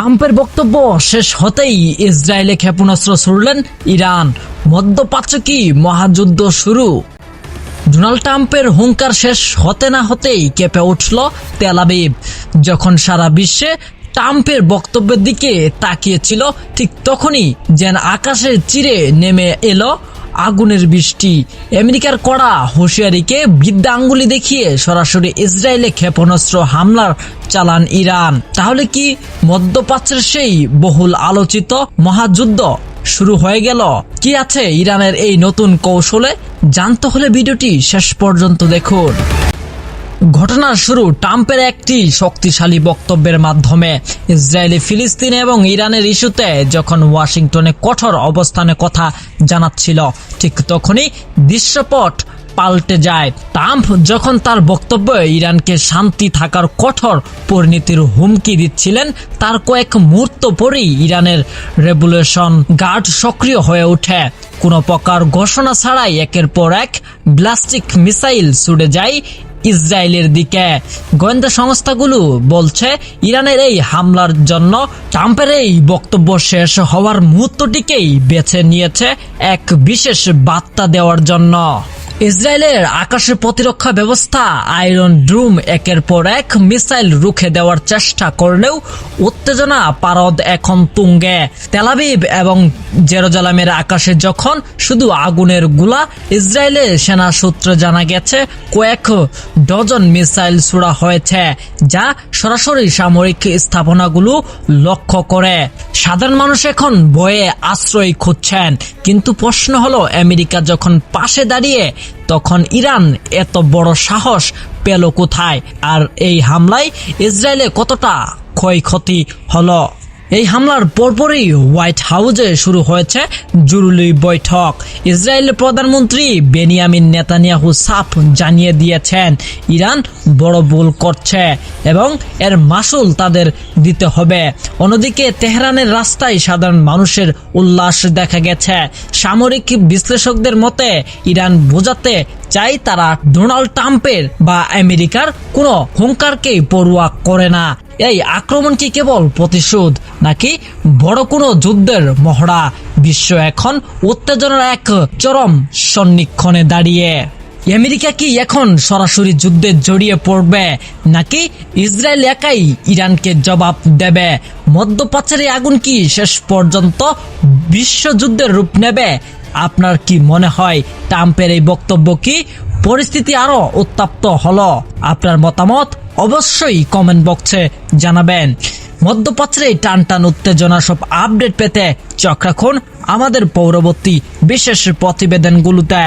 ট্রাম্পের বক্তব্য শেষ হতেই ইসরায়েলে ক্ষেপণাস্ত্র ছুড়লেন ইরান। মধ্যপ্রাচ্যে কি মহাযুদ্ধ শুরু? ডোনাল্ড ট্রাম্পের হুঙ্কার শেষ হতে না হতেই কেঁপে উঠল তেল আবিব। যখন সারা বিশ্বে ট্রাম্পের বক্তব্যের দিকে তাকিয়েছিল, ঠিক তখনই যেন আকাশের চিরে নেমে এলো আগুনের বৃষ্টি। আমেরিকার কড়া হুঁশিয়ারিকে বৃদ্ধা আঙ্গুলি দেখিয়ে সরাসরি ইসরায়েলে ক্ষেপণাস্ত্র হামলার চালান ইরান। তাহলে কি মধ্যপ্রাচ্যের সেই বহুল আলোচিত মহাযুদ্ধ শুরু হয়ে গেল? কি আছে ইরানের এই নতুন কৌশলে? জানতে হলে ভিডিওটি শেষ পর্যন্ত দেখুন। ঘটনার শুরু ট্রাম্পের একটি শক্তিশালী বক্তব্যের মাধ্যমে। ইসরায়েলি, ফিলিস্তিন এবং ইরানের ইস্যুতে যখন ওয়াশিংটনে কঠোর অবস্থানে কথা জানাচ্ছিল, ঠিক তখনই দৃশ্যপট পাল্টে যায়। ট্রাম্প যখন তার বক্তব্যে ইরানকে শান্তি থাকার কঠোর পরিণতির হুমকি দিচ্ছিলেন, তার কয়েক মুহূর্ত পরেই ইরানের রেভলিউশন গার্ড সক্রিয় হয়ে ওঠে। কোনো প্রকার ঘোষণা ছাড়াই একের পর এক ব্যালিস্টিক মিসাইল ছুড়ে যায় ইসরায়েলের দিকে। গোয়েন্দা সংস্থাগুলো বলছে, ইরানের এই হামলার জন্য ট্রাম্পের এই বক্তব্য শেষ হওয়ার মুহূর্তটিকেই বেছে নিয়েছে এক বিশেষ বার্তা দেওয়ার জন্য। ইসরায়েলের আকাশে প্রতিরক্ষা ব্যবস্থা আয়রন ডোম একের পর এক মিসাইল রুখে দেওয়ার চেষ্টা করলেও উত্তেজনা পারদ এখন তুঙ্গে। তেল আবিব এবং জেরুজালেমের আকাশে যখন শুধু আগুনের গোলা, ইসরায়েলের সেনা সূত্রে জানা গেছে কয়েক ডজন মিসাইল ছোড়া হয়েছে, যা সরাসরি সামরিক স্থাপনাগুলো লক্ষ্য করে। সাধারণ মানুষ এখন ভয়ে আশ্রয় খুঁজছেন, কিন্তু প্রশ্ন হলো, আমেরিকা যখন পাশে দাঁড়িয়ে, তখন ইরান এত বড় সাহস পেল কোথায়? আর এই হামলায় ইসরায়েলে কতটা ক্ষয়ক্ষতি হলো? এই হামলার পরপরই হোয়াইট হাউসে শুরু হয়েছে জরুরি বৈঠক। ইসরায়েলের প্রধানমন্ত্রী বেনিয়ামিন নেতানিয়াহু সাফ জানিয়ে দিয়েছেন, ইরান বড় ভুল করছে এবং এর মাসুল তাদের দিতে হবে। অন্যদিকে তেহরানের রাস্তায় সাধারণ মানুষের উল্লাস দেখা গেছে। সামরিক বিশ্লেষকদের মতে, ইরান বোঝাতে চাই তারা ডোনাল্ড ট্রাম্পের বা আমেরিকার কোনো হুঙ্কারকেই পরোয়া করে না। এই আক্রমণ কি কেবল প্রতিশোধ, নাকি বড় কোনো যুদ্ধের মহড়া? বিশ্ব এখন উত্তেজনার এক চরম সন্নিক্ষণে দাঁড়িয়ে। আমেরিকা কি এখন সরাসরি যুদ্ধে জড়িয়ে পড়বে, নাকি ইসরায়েল একাই ইরানকে জবাব দেবে? মধ্যপ্রাচ্যের আগুন কি শেষ পর্যন্ত বিশ্বযুদ্ধের রূপ নেবে? আপনার কি মনে হয়, ট্রাম্পের এই বক্তব্য কি পরিস্থিতি আরো উত্তপ্ত হলো? আপনার মতামত অবশ্যই কমেন্ট বক্সে জানাবেন। মধ্যপ্রাচ্যের এই টান উত্তেজনা সব আপডেট পেতে চোখ রাখুন আমাদের পরবর্তী বিশেষ প্রতিবেদনগুলোতে।